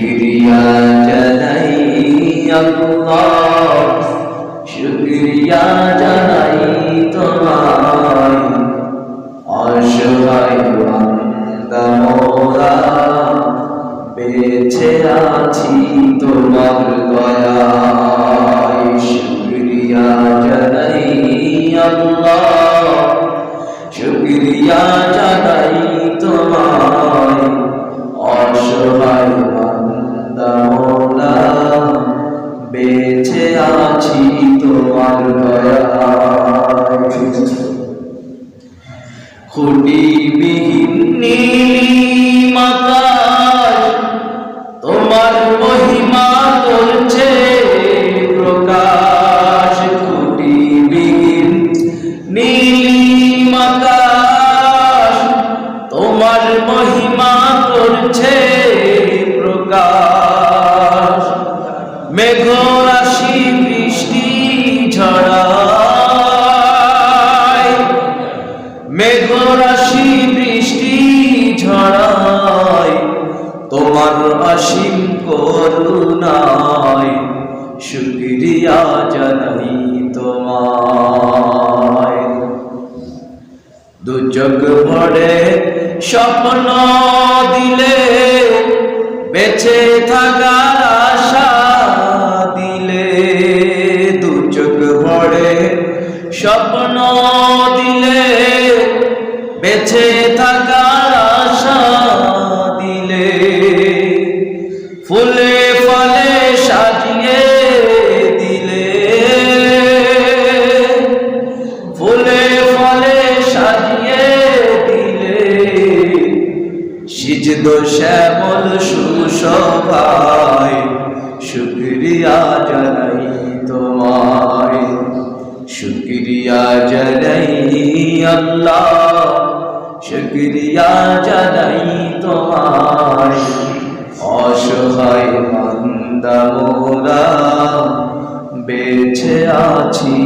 শুকরিয়া জানাই আল্লাহ, শুকরিয়া জানাই তোমায়। অসহায় বান্দা মোরা বেঁচে আছি তোমার দয়ায়। শুকরিয়া জানাই আল্লাহ, শুকরিয়া জানাই তোমায়। অসহায় বান্দা মোরা বেঁচে আছি তোমার দয়ায়। খুঁটিবিহীন নীলিম আকাশ তোমার মহিমা করছে প্রকাশ। খুঁটিবিহীন নীলিম আকাশ তোমার মহিমা করছে প্রকাশ। মেঘরাশি বৃষ্টি ঝড়ায়, মেঘরাশি বৃষ্টি ঝড়ায় তোমার অসীম করুণায়। শুকরিয়া জানাই তোমায়। দু চোখ ভরে স্বপ্ন দিলে, বেঁচে থাকার আশা দিলে। দু চোখ ভরে স্বপ্ন দিলে, বেঁচে থাকার আশা দিলে। ফুলে ফলে সাজিয়ে দিলে, ফুলে ফলে সাজিয়ে দিলে। সিজদ শ্যামল সুশোভায় শুকরিয়া জানাই তোমায়। শুকরিয়া জানাই আল্লাহ, শুকরিয়া জানাই তোমায়। অসহায় বান্দা মোরা বেঁচে আছি